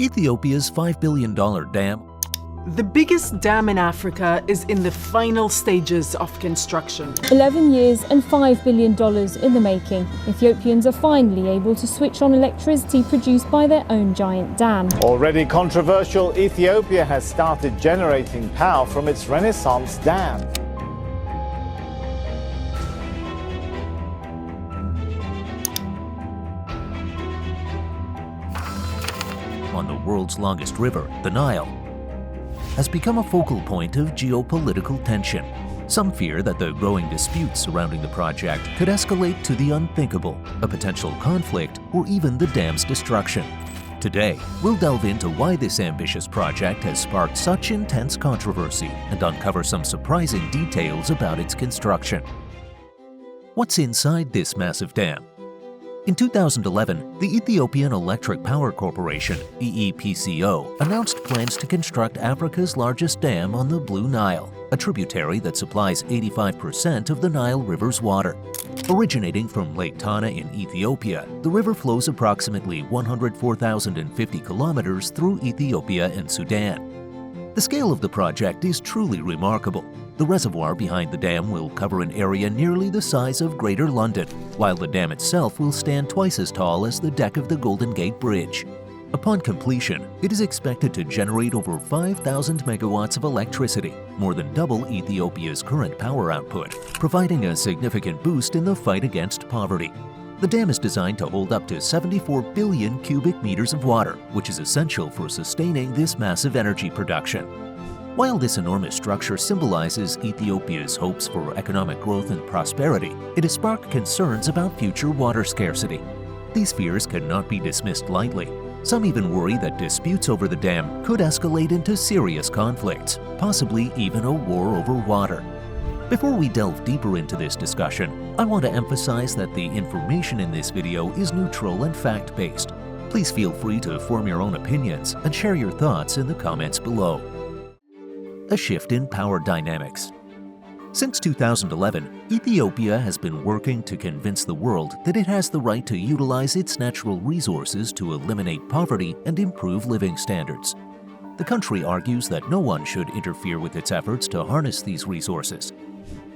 Ethiopia's $5 billion dam. The biggest dam in Africa is in the final stages of construction. 11 years and $5 billion in the making. Ethiopians are finally able to switch on electricity produced by their own giant dam. Already controversial, Ethiopia has started generating power from its Renaissance Dam. On the world's longest river, the Nile, has become a focal point of geopolitical tension. Some fear that the growing disputes surrounding the project could escalate to the unthinkable, a potential conflict, or even the dam's destruction. Today, we'll delve into why this ambitious project has sparked such intense controversy and uncover some surprising details about its construction. What's inside this massive dam? In 2011, the Ethiopian Electric Power Corporation, EEPCO, announced plans to construct Africa's largest dam on the Blue Nile, a tributary that supplies 85% of the Nile River's water. Originating from Lake Tana in Ethiopia, the river flows approximately 104,050 kilometers through Ethiopia and Sudan. The scale of the project is truly remarkable. The reservoir behind the dam will cover an area nearly the size of Greater London, while the dam itself will stand twice as tall as the deck of the Golden Gate Bridge. Upon completion, it is expected to generate over 5,000 megawatts of electricity, more than double Ethiopia's current power output, providing a significant boost in the fight against poverty. The dam is designed to hold up to 74 billion cubic meters of water, which is essential for sustaining this massive energy production. While this enormous structure symbolizes Ethiopia's hopes for economic growth and prosperity, it has sparked concerns about future water scarcity. These fears cannot be dismissed lightly. Some even worry that disputes over the dam could escalate into serious conflicts, possibly even a war over water. Before we delve deeper into this discussion, I want to emphasize that the information in this video is neutral and fact-based. Please feel free to form your own opinions and share your thoughts in the comments below. A shift in power dynamics. Since 2011, Ethiopia has been working to convince the world that it has the right to utilize its natural resources to eliminate poverty and improve living standards. The country argues that no one should interfere with its efforts to harness these resources.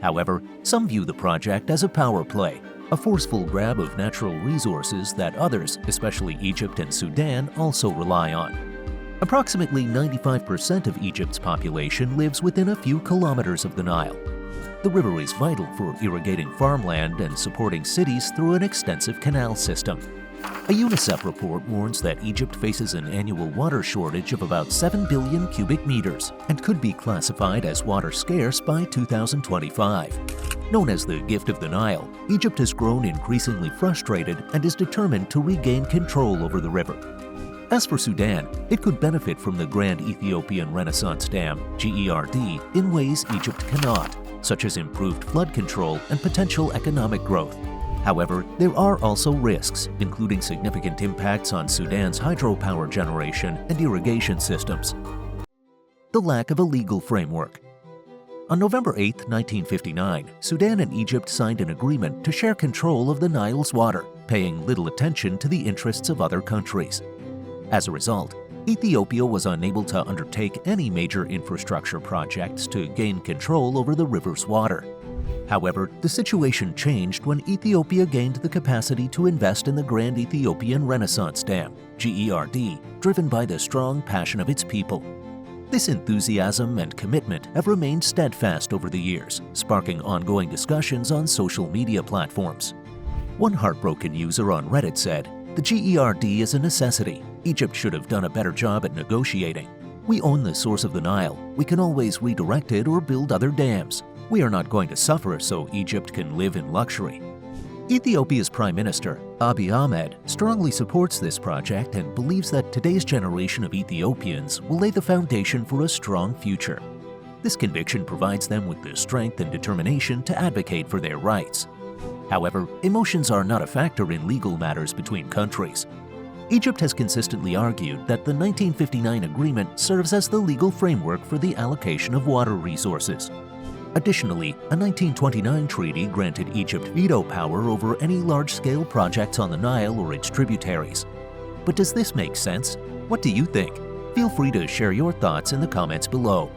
However, some view the project as a power play, a forceful grab of natural resources that others, especially Egypt and Sudan, also rely on. Approximately 95% of Egypt's population lives within a few kilometers of the Nile. The river is vital for irrigating farmland and supporting cities through an extensive canal system. A UNICEF report warns that Egypt faces an annual water shortage of about 7 billion cubic meters and could be classified as water scarce by 2025. Known as the gift of the Nile, Egypt has grown increasingly frustrated and is determined to regain control over the river. As for Sudan, it could benefit from the Grand Ethiopian Renaissance Dam, GERD, in ways Egypt cannot, such as improved flood control and potential economic growth. However, there are also risks, including significant impacts on Sudan's hydropower generation and irrigation systems. The lack of a legal framework. On November 8, 1959, Sudan and Egypt signed an agreement to share control of the Nile's water, paying little attention to the interests of other countries. As a result, Ethiopia was unable to undertake any major infrastructure projects to gain control over the river's water. However, the situation changed when Ethiopia gained the capacity to invest in the Grand Ethiopian Renaissance Dam, GERD, driven by the strong passion of its people. This enthusiasm and commitment have remained steadfast over the years, sparking ongoing discussions on social media platforms. One heartbroken user on Reddit said, "The GERD is a necessity. Egypt should have done a better job at negotiating. We own the source of the Nile. We can always redirect it or build other dams. We are not going to suffer so Egypt can live in luxury." Ethiopia's Prime Minister, Abiy Ahmed, strongly supports this project and believes that today's generation of Ethiopians will lay the foundation for a strong future. This conviction provides them with the strength and determination to advocate for their rights. However, emotions are not a factor in legal matters between countries. Egypt has consistently argued that the 1959 agreement serves as the legal framework for the allocation of water resources. Additionally, a 1929 treaty granted Egypt veto power over any large-scale projects on the Nile or its tributaries. But does this make sense? What do you think? Feel free to share your thoughts in the comments below.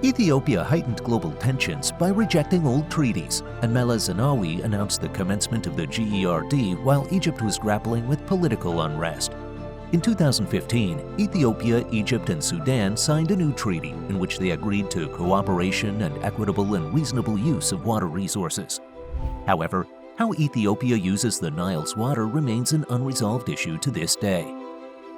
Ethiopia heightened global tensions by rejecting old treaties, and Meles Zenawi announced the commencement of the GERD while Egypt was grappling with political unrest. In 2015, Ethiopia, Egypt, and Sudan signed a new treaty in which they agreed to cooperation and equitable and reasonable use of water resources. However, how Ethiopia uses the Nile's water remains an unresolved issue to this day.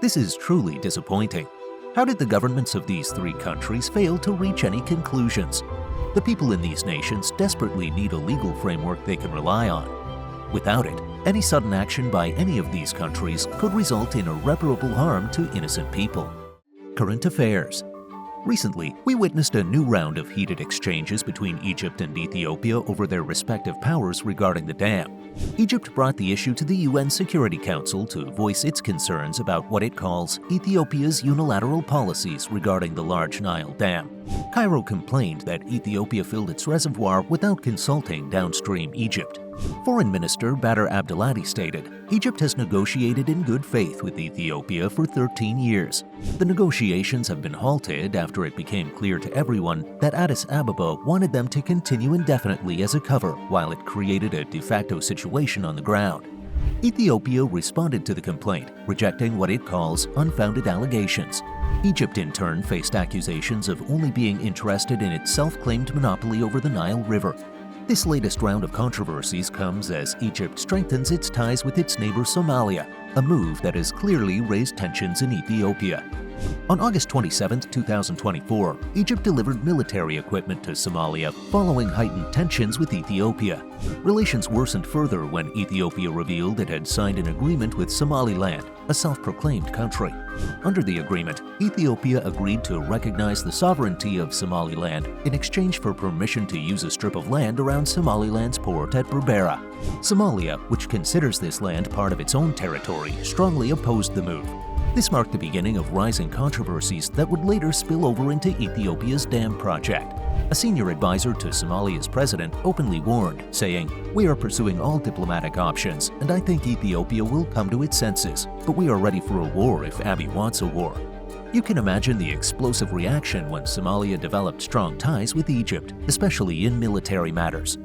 This is truly disappointing. How did the governments of these three countries fail to reach any conclusions? The people in these nations desperately need a legal framework they can rely on. Without it, any sudden action by any of these countries could result in irreparable harm to innocent people. Current affairs. Recently, we witnessed a new round of heated exchanges between Egypt and Ethiopia over their respective powers regarding the dam. Egypt brought the issue to the UN Security Council to voice its concerns about what it calls Ethiopia's unilateral policies regarding the large Nile Dam. Cairo complained that Ethiopia filled its reservoir without consulting downstream Egypt. Foreign Minister Badr Abdelhadi stated, Egypt has negotiated in good faith with Ethiopia for 13 years. The negotiations have been halted after it became clear to everyone that Addis Ababa wanted them to continue indefinitely as a cover while it created a de facto situation on the ground. Ethiopia responded to the complaint, rejecting what it calls unfounded allegations. Egypt in turn faced accusations of only being interested in its self-claimed monopoly over the Nile River. This latest round of controversies comes as Egypt strengthens its ties with its neighbor Somalia, a move that has clearly raised tensions in Ethiopia. On August 27, 2024, Egypt delivered military equipment to Somalia following heightened tensions with Ethiopia. Relations worsened further when Ethiopia revealed it had signed an agreement with Somaliland, a self-proclaimed country. Under the agreement, Ethiopia agreed to recognize the sovereignty of Somaliland in exchange for permission to use a strip of land around Somaliland's port at Berbera. Somalia, which considers this land part of its own territory, strongly opposed the move. This marked the beginning of rising controversies that would later spill over into Ethiopia's dam project. A senior advisor to Somalia's president openly warned, saying, "We are pursuing all diplomatic options, and I think Ethiopia will come to its senses, but we are ready for a war if Abiy wants a war." You can imagine the explosive reaction when Somalia developed strong ties with Egypt, especially in military matters.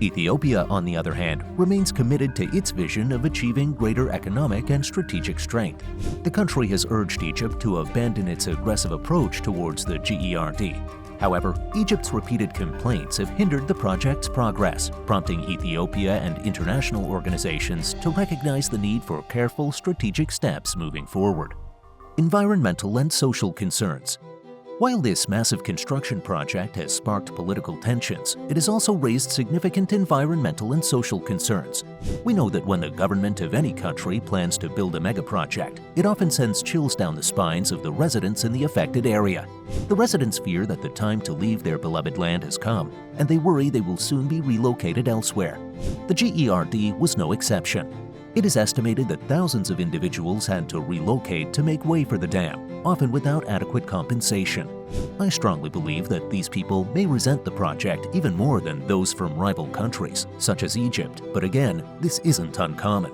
Ethiopia, on the other hand, remains committed to its vision of achieving greater economic and strategic strength. The country has urged Egypt to abandon its aggressive approach towards the GERD. However, Egypt's repeated complaints have hindered the project's progress, prompting Ethiopia and international organizations to recognize the need for careful, strategic steps moving forward. Environmental and social concerns. While this massive construction project has sparked political tensions, it has also raised significant environmental and social concerns. We know that when the government of any country plans to build a mega-project, it often sends chills down the spines of the residents in the affected area. The residents fear that the time to leave their beloved land has come, and they worry they will soon be relocated elsewhere. The GERD was no exception. It is estimated that thousands of individuals had to relocate to make way for the dam, often without adequate compensation. I strongly believe that these people may resent the project even more than those from rival countries, such as Egypt, but again, this isn't uncommon.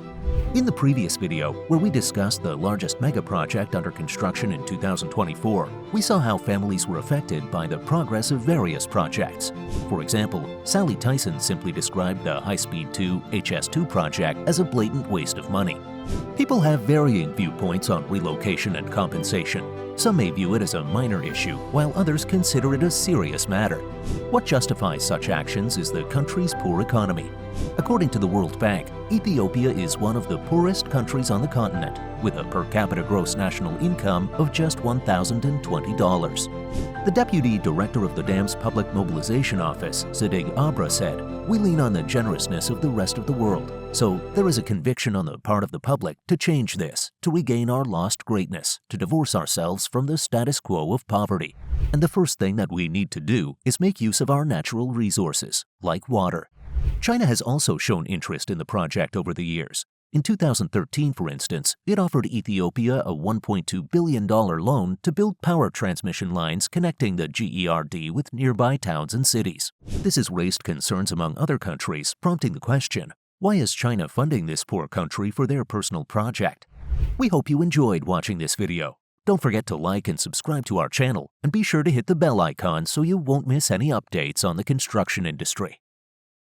In the previous video, where we discussed the largest mega-project under construction in 2024, we saw how families were affected by the progress of various projects. For example, Sally Tyson simply described the High-Speed 2 HS2 project as a blatant waste of money. People have varying viewpoints on relocation and compensation. Some may view it as a minor issue, while others consider it a serious matter. What justifies such actions is the country's poor economy. According to the World Bank, Ethiopia is one of the poorest countries on the continent, with a per capita gross national income of just $1,020. The Deputy Director of the dam's Public Mobilization Office, Zadig Abra, said, "We lean on the generousness of the rest of the world, so there is a conviction on the part of the public to change this, to regain our lost greatness, to divorce ourselves from the status quo of poverty. And the first thing that we need to do is make use of our natural resources, like water." China has also shown interest in the project over the years. In 2013, for instance, it offered Ethiopia a $1.2 billion loan to build power transmission lines connecting the GERD with nearby towns and cities. This has raised concerns among other countries, prompting the question, why is China funding this poor country for their personal project? We hope you enjoyed watching this video. Don't forget to like and subscribe to our channel, and be sure to hit the bell icon so you won't miss any updates on the construction industry.